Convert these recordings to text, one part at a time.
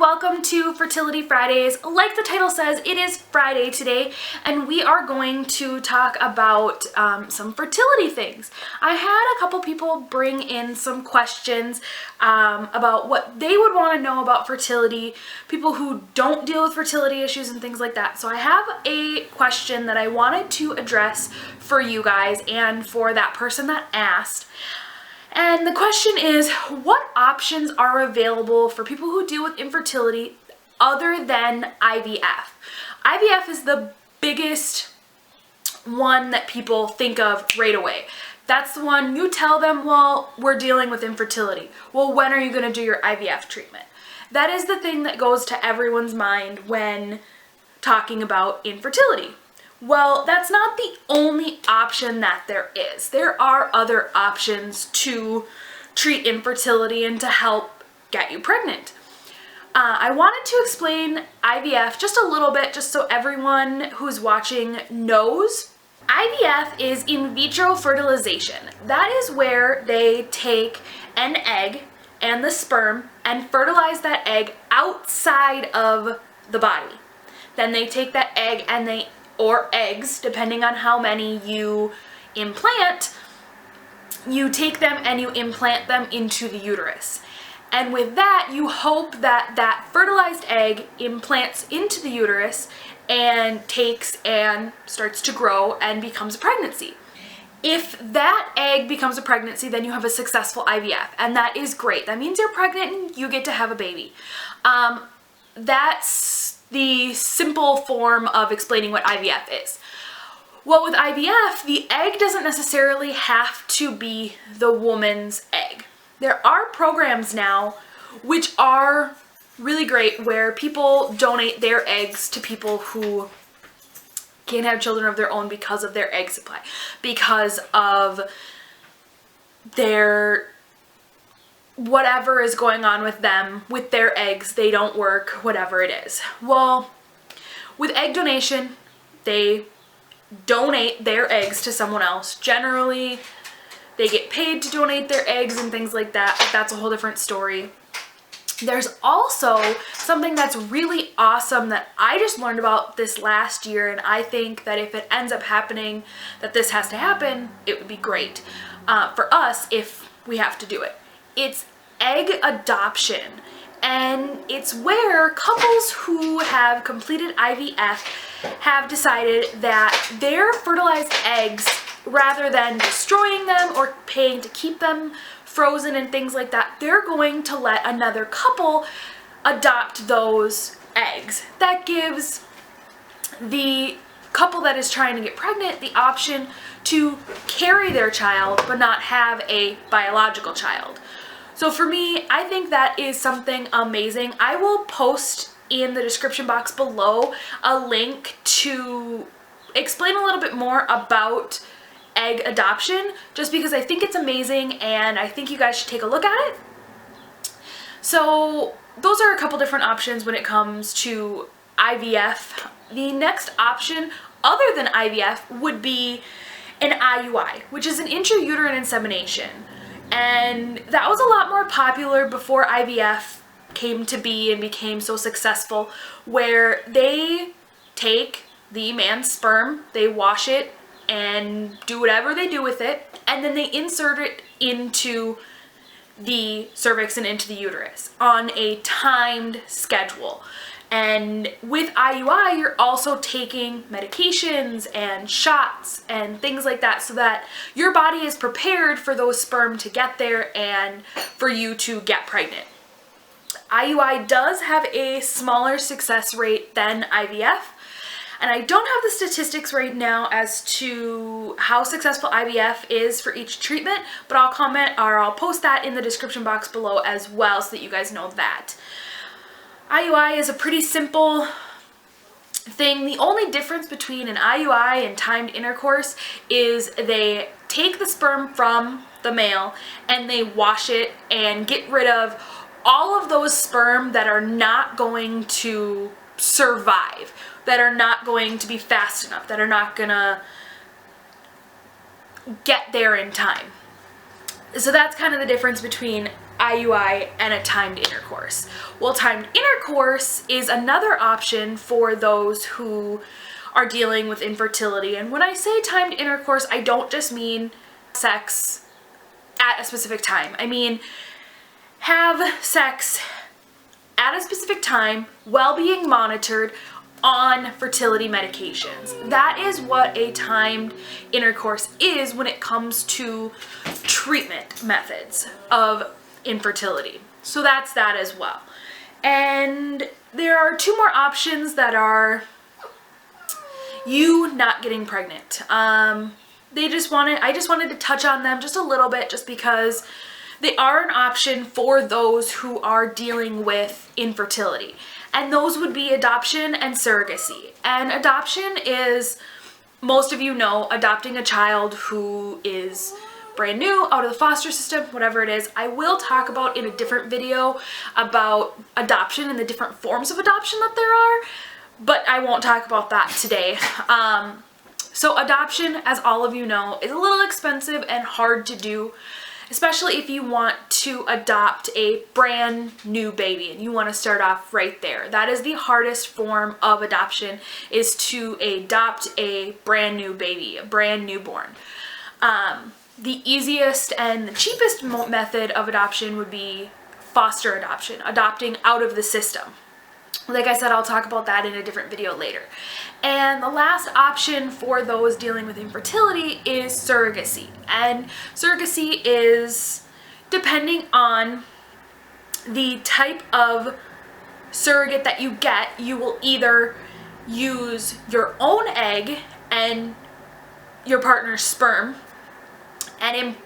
welcome to Fertility Fridays. Like the title says, it is Friday today, and we are going to talk about some fertility things. I had a couple people bring in some questions about what they would want to know about fertility, people who don't deal with fertility issues and things like that. So I have a question that I wanted to address for you guys and for that person that asked. And the question is, what options are available for people who deal with infertility other than IVF? IVF is the biggest one that people think of right away. That's the one you tell them, well, we're dealing with infertility. Well, when are you going to do your IVF treatment? That is the thing that goes to everyone's mind when talking about infertility. Well, that's not the only option that there is. There are other options to treat infertility and to help get you pregnant. I wanted to explain IVF just a little bit, just so everyone who's watching knows. IVF is in vitro fertilization. That is where they take an egg and the sperm and fertilize that egg outside of the body. Then they take that egg and or eggs, depending on how many you implant, you take them and you implant them into the uterus. And with that, you hope that that fertilized egg implants into the uterus and takes and starts to grow and becomes a pregnancy. If that egg becomes a pregnancy, then you have a successful IVF, and that is great. That means you're pregnant and you get to have a baby. That's the simple form of explaining what IVF is. Well, with IVF, the egg doesn't necessarily have to be the woman's egg. There are programs now which are really great where people donate their eggs to people who can't have children of their own because of their egg supply, because of their whatever is going on with them, with their eggs, they don't work, whatever it is. Well, with egg donation, they donate their eggs to someone else. Generally, they get paid to donate their eggs and things like that, but that's a whole different story. There's also something that's really awesome that I just learned about this last year, and I think that if it ends up happening, that this has to happen, it would be great for us if we have to do it. It's egg adoption, and it's where couples who have completed IVF have decided that their fertilized eggs, rather than destroying them or paying to keep them frozen and things like that, they're going to let another couple adopt those eggs. That gives the couple that is trying to get pregnant the option to carry their child but not have a biological child. So for me, I think that is something amazing. I will post in the description box below a link to explain a little bit more about egg adoption, just because I think it's amazing and I think you guys should take a look at it. So those are a couple different options when it comes to IVF. The next option other than IVF would be an IUI, which is an intrauterine insemination. And that was a lot more popular before IVF came to be and became so successful, where they take the man's sperm, they wash it and do whatever they do with it, and then they insert it into the cervix and into the uterus on a timed schedule. And with IUI, you're also taking medications and shots and things like that so that your body is prepared for those sperm to get there and for you to get pregnant. IUI does have a smaller success rate than IVF, and I don't have the statistics right now as to how successful IVF is for each treatment, but I'll comment or I'll post that in the description box below as well so that you guys know that. IUI is a pretty simple thing. The only difference between an IUI and timed intercourse is they take the sperm from the male and they wash it and get rid of all of those sperm that are not going to survive, that are not going to be fast enough, that are not gonna get there in time. So that's kind of the difference between IUI and a timed intercourse. Well, timed intercourse is another option for those who are dealing with infertility. And when I say timed intercourse, I don't just mean sex at a specific time. I mean, have sex at a specific time while being monitored on fertility medications. That is what a timed intercourse is when it comes to treatment methods of infertility. So that's that as well. And there are two more options that are you not getting pregnant. I just wanted to touch on them just a little bit, just because they are an option for those who are dealing with infertility. And those would be adoption and surrogacy. And adoption is, most of you know, adopting a child who is brand new out of the foster system, whatever it is. I will talk about in a different video about adoption and the different forms of adoption that there are, but I won't talk about that today. So adoption, as all of you know, is a little expensive and hard to do, especially if you want to adopt a brand new baby and you want to start off right there. That is the hardest form of adoption, is to adopt a brand new baby, a brand newborn. The easiest and the cheapest method of adoption would be foster adoption, adopting out of the system. Like I said, I'll talk about that in a different video later. And the last option for those dealing with infertility is surrogacy. And surrogacy is, depending on the type of surrogate that you get, you will either use your own egg and your partner's sperm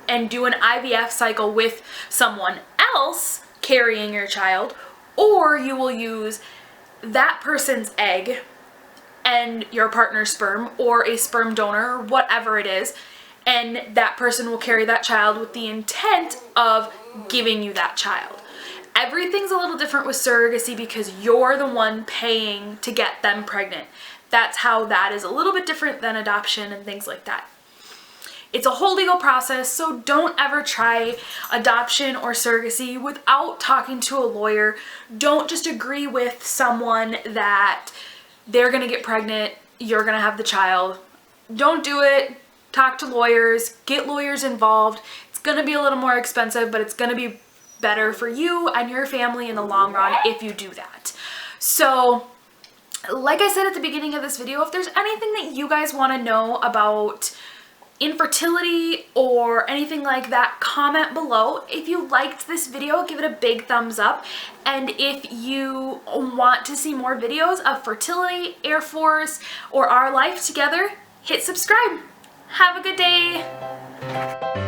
and do an IVF cycle with someone else carrying your child, or you will use that person's egg and your partner's sperm, or a sperm donor, or whatever it is, and that person will carry that child with the intent of giving you that child. Everything's a little different with surrogacy because you're the one paying to get them pregnant. That's how that is a little bit different than adoption and things like that. It's a whole legal process, so don't ever try adoption or surrogacy without talking to a lawyer. Don't just agree with someone that they're gonna get pregnant, you're gonna have the child. Don't do it. Talk to lawyers, get lawyers involved. It's gonna be a little more expensive, but it's gonna be better for you and your family in the long run if you do that. So, like I said at the beginning of this video, if there's anything that you guys wanna know about infertility or anything like that, comment below. If you liked this video, give it a big thumbs up. And if you want to see more videos of fertility, Air Force, or our life together, hit subscribe. Have a good day.